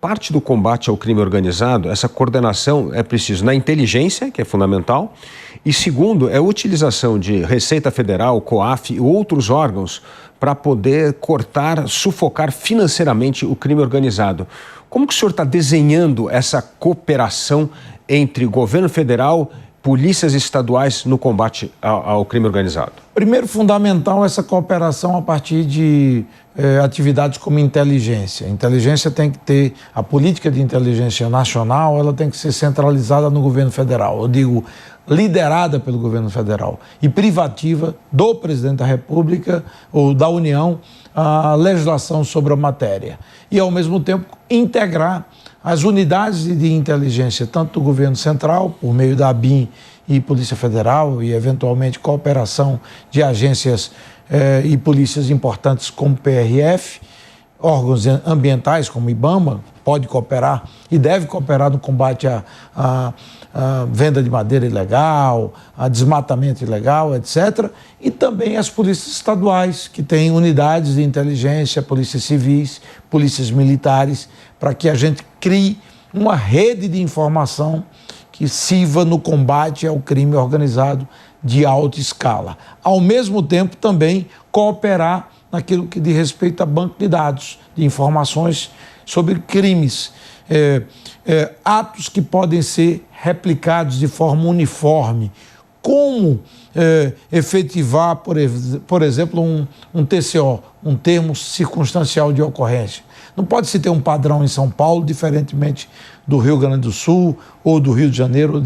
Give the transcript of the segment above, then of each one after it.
parte do combate ao crime organizado, essa coordenação é preciso na inteligência, que é fundamental, e segundo, é a utilização de Receita Federal, COAF e outros órgãos para poder cortar, sufocar financeiramente o crime organizado. Como que o senhor está desenhando essa cooperação entre governo federal, polícias estaduais no combate ao crime organizado? Primeiro, fundamental essa cooperação a partir de atividades como inteligência. A inteligência tem que ter, a política de inteligência nacional, ela tem que ser centralizada no governo federal. Eu digo, liderada pelo governo federal e privativa do presidente da República ou da União a legislação sobre a matéria. E, ao mesmo tempo, integrar as unidades de inteligência, tanto do governo central, por meio da ABIN e Polícia Federal, e, eventualmente, cooperação de agências e polícias importantes como PRF, órgãos ambientais como IBAMA, pode cooperar e deve cooperar no combate à venda de madeira ilegal, a desmatamento ilegal, etc. E também as polícias estaduais, que têm unidades de inteligência, polícias civis, polícias militares, para que a gente crie uma rede de informação que sirva no combate ao crime organizado de alta escala. Ao mesmo tempo, também cooperar naquilo que diz respeito a banco de dados, de informações sobre crimes, atos que podem ser replicados de forma uniforme. Como efetivar, por exemplo, um TCO, um termo circunstancial de ocorrência. Não pode se ter um padrão em São Paulo, diferentemente do Rio Grande do Sul, ou do Rio de Janeiro, ou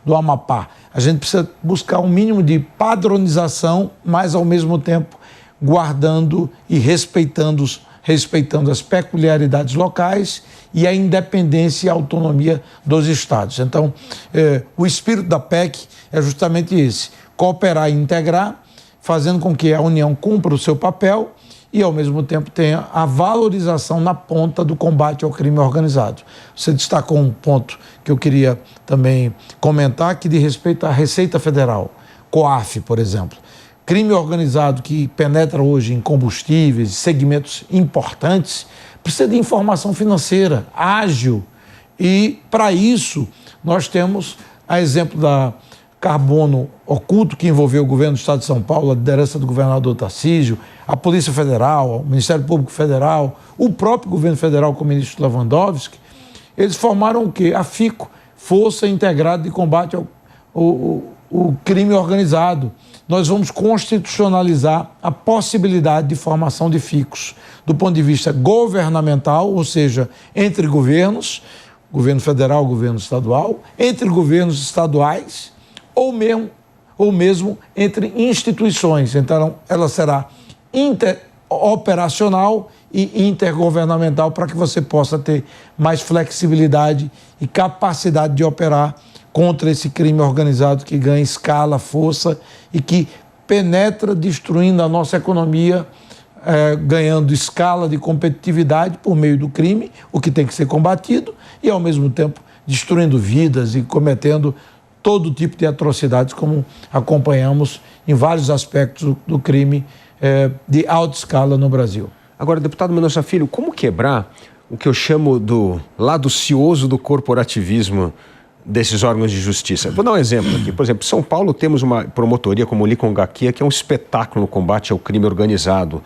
do Amapá. A gente precisa buscar um mínimo de padronização, mas, ao mesmo tempo, guardando e respeitando as peculiaridades locais e a independência e a autonomia dos estados. Então, o espírito da PEC é justamente esse: cooperar e integrar, fazendo com que a União cumpra o seu papel e, ao mesmo tempo, tenha a valorização na ponta do combate ao crime organizado. Você destacou um ponto que eu queria também comentar, que diz respeito à Receita Federal, COAF, por exemplo. Crime organizado que penetra hoje em combustíveis, segmentos importantes, precisa de informação financeira ágil. E, para isso, nós temos, a exemplo da Carbono Oculto, que envolveu o governo do Estado de São Paulo, a liderança do governador Tarcísio, a Polícia Federal, o Ministério Público Federal, o próprio governo federal com o ministro Lewandowski. Eles formaram o quê? A FICO, Força Integrada de Combate ao Crime Organizado. Nós vamos constitucionalizar a possibilidade de formação de FICOS do ponto de vista governamental, ou seja, entre governos, governo federal, governo estadual, entre governos estaduais ou mesmo entre instituições. Então, ela será interoperacional e intergovernamental para que você possa ter mais flexibilidade e capacidade de operar contra esse crime organizado que ganha escala, força e que penetra destruindo a nossa economia, ganhando escala de competitividade por meio do crime, o que tem que ser combatido, e ao mesmo tempo destruindo vidas e cometendo todo tipo de atrocidades, como acompanhamos em vários aspectos do crime de alta escala no Brasil. Agora, deputado Mendonça Filho, como quebrar o que eu chamo do lado cioso do corporativismo desses órgãos de justiça? Vou dar um exemplo aqui. Por exemplo, em São Paulo temos uma promotoria como o Licongaquia, que é um espetáculo no combate ao crime organizado,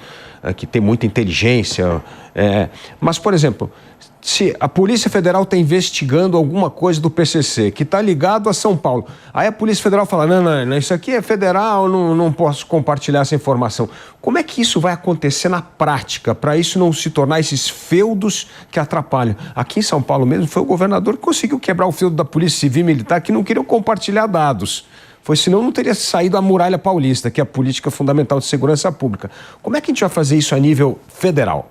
que tem muita inteligência. Mas, por exemplo, se a Polícia Federal está investigando alguma coisa do PCC que está ligado a São Paulo, aí a Polícia Federal fala, não, isso aqui é federal, não posso compartilhar essa informação. Como é que isso vai acontecer na prática, para isso não se tornar esses feudos que atrapalham? Aqui em São Paulo mesmo foi o governador que conseguiu quebrar o feudo da Polícia Civil e Militar, que não queriam compartilhar dados. Senão não teria saído a Muralha Paulista, que é a política fundamental de segurança pública. Como é que a gente vai fazer isso a nível federal?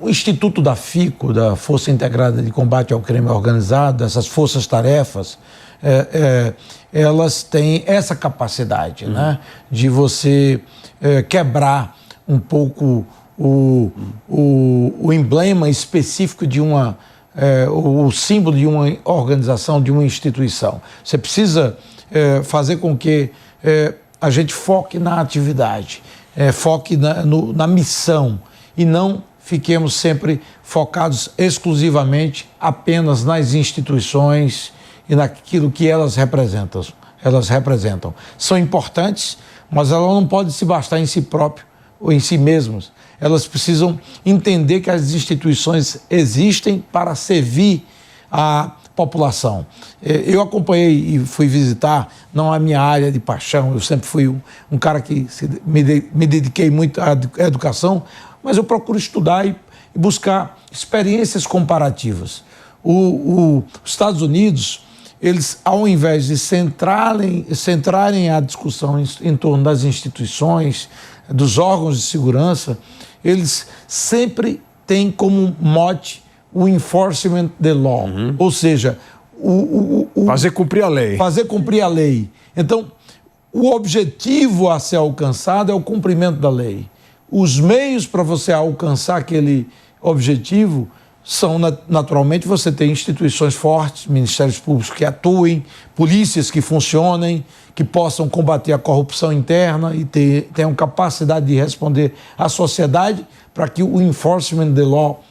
O Instituto da FICO, da Força Integrada de Combate ao Crime Organizado, essas forças-tarefas, elas têm essa capacidade, né, de você quebrar um pouco o emblema específico de o símbolo de uma organização, de uma instituição. Você precisa fazer com que a gente foque na atividade, foque na missão, e não fiquemos sempre focados exclusivamente apenas nas instituições e naquilo que elas representam. São importantes, mas elas não podem se bastar em si próprias ou em si mesmas. Elas precisam entender que as instituições existem para servir a população. Eu acompanhei e fui visitar, não a minha área de paixão, eu sempre fui um cara que me dediquei muito à educação, mas eu procuro estudar e buscar experiências comparativas. Os Estados Unidos, eles, ao invés de centrarem a discussão em torno das instituições, dos órgãos de segurança, eles sempre têm como mote o enforcement the law, ou seja, fazer cumprir a lei. Fazer cumprir a lei. Então, o objetivo a ser alcançado é o cumprimento da lei. Os meios para você alcançar aquele objetivo são, naturalmente, você tem instituições fortes, ministérios públicos que atuem, polícias que funcionem, que possam combater a corrupção interna e tenham capacidade de responder à sociedade para que o enforcement the law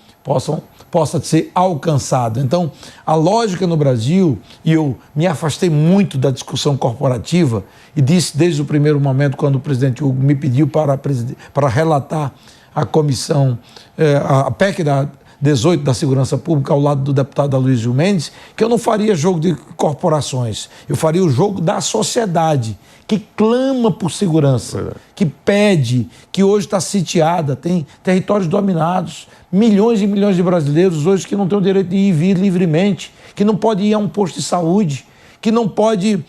possa ser alcançado. Então, a lógica no Brasil, e eu me afastei muito da discussão corporativa e disse desde o primeiro momento, quando o presidente Hugo me pediu para relatar a comissão, a PEC da 18 da Segurança Pública, ao lado do deputado Aloysio Mendes, que eu não faria jogo de corporações, eu faria o jogo da sociedade, que clama por segurança, que pede, que hoje está sitiada, tem territórios dominados, milhões e milhões de brasileiros hoje que não têm o direito de ir e vir livremente, que não pode ir a um posto de saúde, que não pode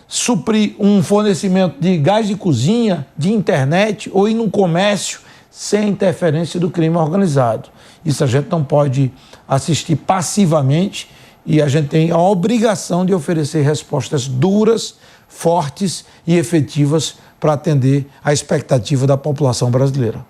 suprir um fornecimento de gás de cozinha, de internet ou ir num comércio sem interferência do crime organizado. Isso a gente não pode assistir passivamente e a gente tem a obrigação de oferecer respostas duras, fortes e efetivas para atender à expectativa da população brasileira.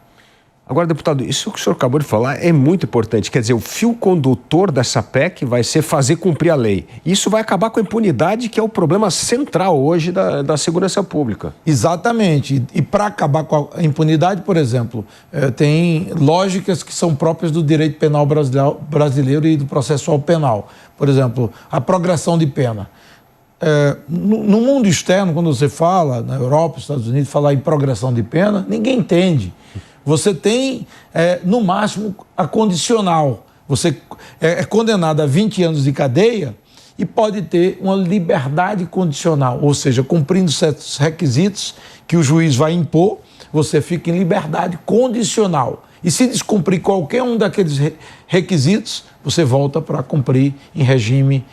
Agora, deputado, isso que o senhor acabou de falar é muito importante. Quer dizer, o fio condutor dessa PEC vai ser fazer cumprir a lei. Isso vai acabar com a impunidade, que é o problema central hoje da segurança pública. Exatamente. E para acabar com a impunidade, por exemplo, tem lógicas que são próprias do direito penal brasileiro e do processual penal. Por exemplo, a progressão de pena. No mundo externo, quando você fala, na Europa, nos Estados Unidos, falar em progressão de pena, ninguém entende. Você tem, no máximo, a condicional. Você é condenado a 20 anos de cadeia e pode ter uma liberdade condicional, ou seja, cumprindo certos requisitos que o juiz vai impor, você fica em liberdade condicional. E se descumprir qualquer um daqueles requisitos, você volta para cumprir em regime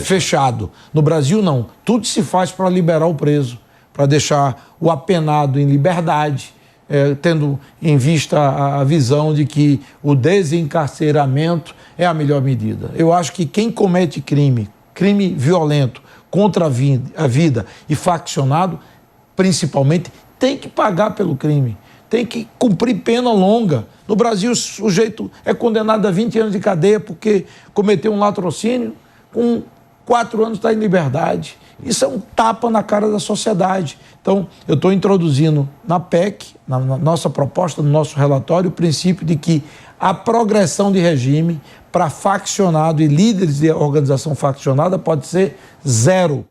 fechado. No Brasil, não. Tudo se faz para liberar o preso, para deixar o apenado em liberdade, tendo em vista a visão de que o desencarceramento é a melhor medida. Eu acho que quem comete crime violento contra a vida e faccionado, principalmente, tem que pagar pelo crime, tem que cumprir pena longa. No Brasil, o sujeito é condenado a 20 anos de cadeia porque cometeu um latrocínio, com 4 anos está em liberdade. Isso é um tapa na cara da sociedade. Então, eu estou introduzindo na PEC, na nossa proposta, no nosso relatório, o princípio de que a progressão de regime para faccionado e líderes de organização faccionada pode ser 0.